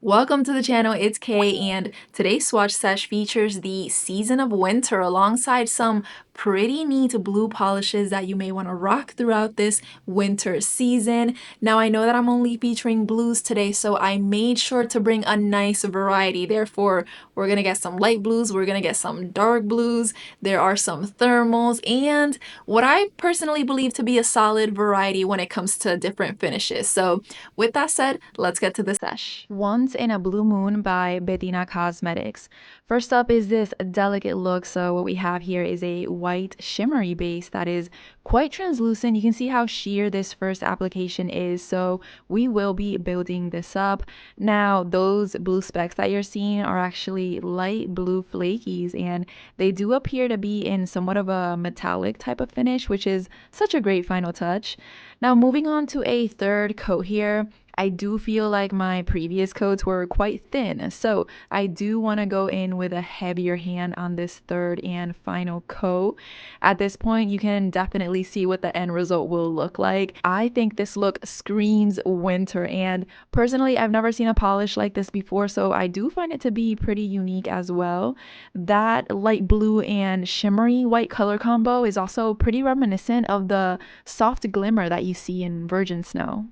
Welcome to the channel, it's Kay, and today's swatch sesh features the season of winter alongside some pretty neat blue polishes that you may want to rock throughout this winter season. Now I know that I'm only featuring blues today, so I made sure to bring a nice variety. Therefore, we're gonna get some light blues, we're gonna get some dark blues, there are some thermals, and what I personally believe to be a solid variety when it comes to different finishes. So with that said, let's get to the sesh. Once in a Blue Moon by Bettina Cosmetics. First up is this delicate look. So what we have here is a white shimmery base that is quite translucent. You can see how sheer this first application is. So we will be building this up. Now those blue specks that you're seeing are actually light blue flakies, and they do appear to be in somewhat of a metallic type of finish, which is such a great final touch. Now moving on to a third coat here. I do feel like my previous coats were quite thin, so I do want to go in with a heavier hand on this third and final coat. At this point, you can definitely see what the end result will look like. I think this look screams winter, and personally, I've never seen a polish like this before, so I do find it to be pretty unique as well. That light blue and shimmery white color combo is also pretty reminiscent of the soft glimmer that you see in Virgin Snow.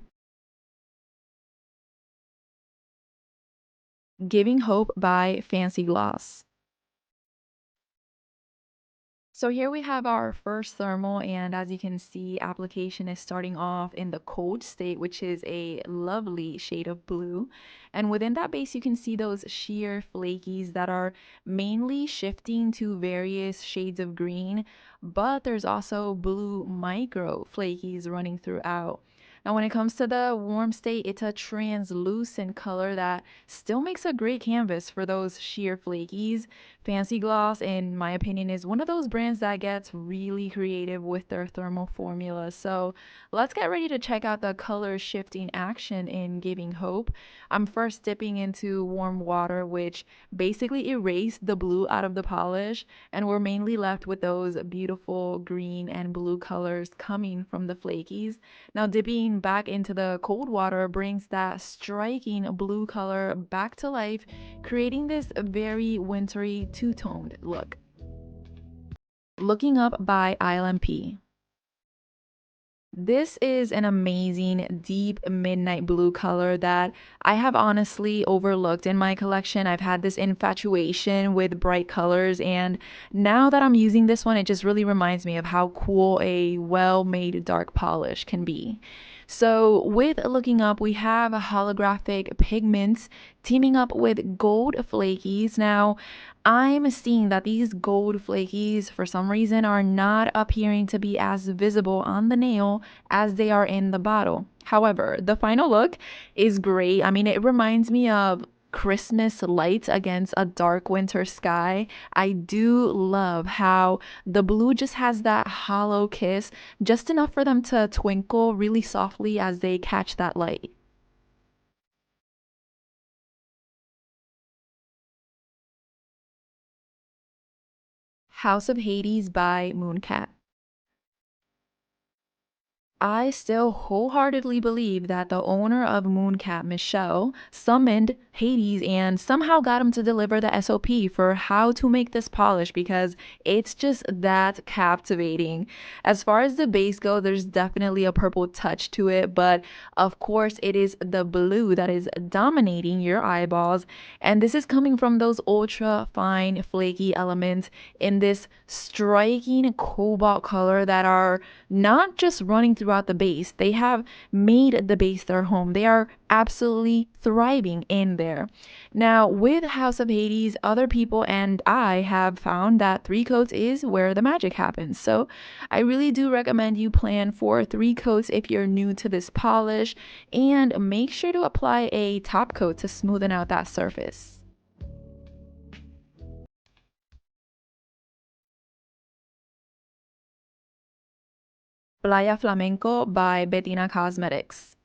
Giving Hope by Fancy Gloss. So here we have our first thermal, and as you can see, application is starting off in the cold state, which is a lovely shade of blue. And within that base, you can see those sheer flakies that are mainly shifting to various shades of green, but there's also blue micro flakies running throughout. Now, when it comes to the warm state, it's a translucent color that still makes a great canvas for those sheer flakies. Fancy Gloss, in my opinion, is one of those brands that gets really creative with their thermal formulas. So let's get ready to check out the color shifting action in Giving Hope. I'm first dipping into warm water, which basically erased the blue out of the polish, and we're mainly left with those beautiful green and blue colors coming from the flakies. Now, dipping back into the cold water brings that striking blue color back to life, creating this very wintry two-toned look. Looking Up by ILNP. This is an amazing deep midnight blue color that I have honestly overlooked in my collection. I've had this infatuation with bright colors, and now that I'm using this one, it just really reminds me of how cool a well-made dark polish can be. So with Looking Up, we have holographic pigments teaming up with gold flakies. Now, I'm seeing that these gold flakies, for some reason, are not appearing to be as visible on the nail as they are in the bottle. However, the final look is great. I mean, it reminds me of Christmas lights against a dark winter sky. I do love how the blue just has that hollow kiss, just enough for them to twinkle really softly as they catch that light. House of Hades by Mooncat. I still wholeheartedly believe that the owner of Mooncat, Michelle, summoned Hades and somehow got him to deliver the SOP for how to make this polish because it's just that captivating. As far as the base go, there's definitely a purple touch to it, but of course it is the blue that is dominating your eyeballs, and this is coming from those ultra fine flaky elements in this striking cobalt color that are not just running throughout the base, they have made the base their home. They are absolutely thriving in there. Now, with House of Hades, other people and I have found that 3 coats is where the magic happens. So I really do recommend you plan for 3 coats if you're new to this polish, and make sure to apply a top coat to smoothen out that surface. Playa Flamenco by Bettina Cosmetics.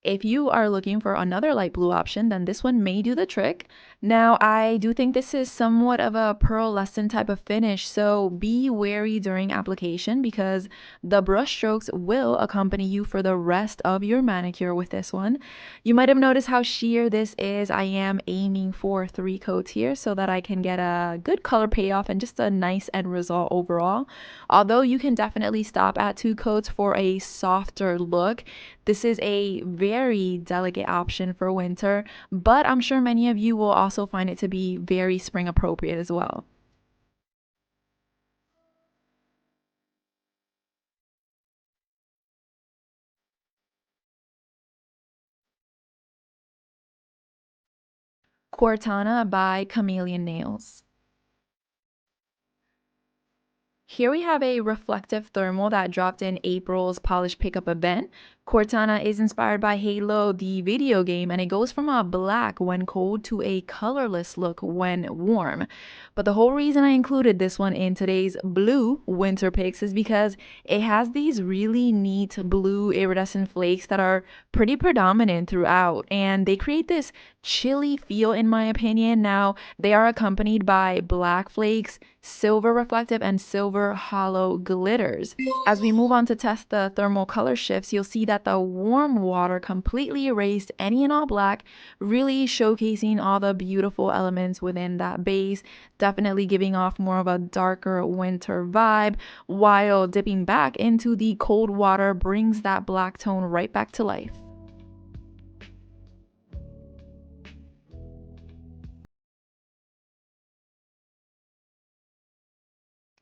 If you are looking for another light blue option, then this one may do the trick. Now, I do think this is somewhat of a pearlescent type of finish, so be wary during application because the brush strokes will accompany you for the rest of your manicure with this one. You might have noticed how sheer this is. I am aiming for 3 coats here so that I can get a good color payoff and just a nice end result overall. Although you can definitely stop at 2 coats for a softer look, this is a very delicate option for winter, but I'm sure many of you will also find it to be very spring appropriate as well. Cortana by Chamaeleon Nails. Here we have a reflective thermal that dropped in April's polish pickup event. Cortana is inspired by Halo, the video game, and it goes from a black when cold to a colorless look when warm. But the whole reason I included this one in today's blue winter picks is because it has these really neat blue iridescent flakes that are pretty predominant throughout, and they create this chilly feel in my opinion. Now, they are accompanied by black flakes, silver reflective, and silver hollow glitters. As we move on to test the thermal color shifts, you'll see that the warm water completely erased any and all black, really showcasing all the beautiful elements within that base, definitely giving off more of a darker winter vibe, while dipping back into the cold water brings that black tone right back to life.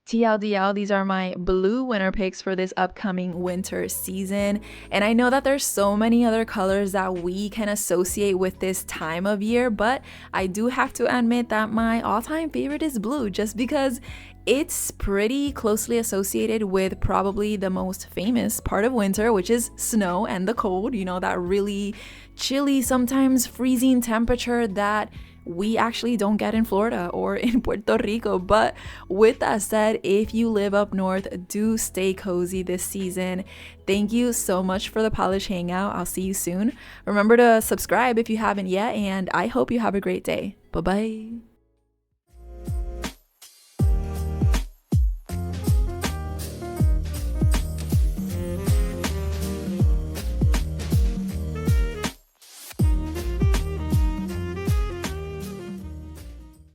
TLDL, these are my blue winter picks for this upcoming winter season. And I know that there's so many other colors that we can associate with this time of year, but I do have to admit that my all-time favorite is blue just because it's pretty closely associated with probably the most famous part of winter, which is snow and the cold, you know, that really chilly, sometimes freezing temperature that we actually don't get in Florida or in Puerto Rico. But with that said, if you live up north, do stay cozy this season. Thank you so much for the polish hangout. I'll see you soon. Remember to subscribe if you haven't yet, and I hope you have a great day. Bye bye.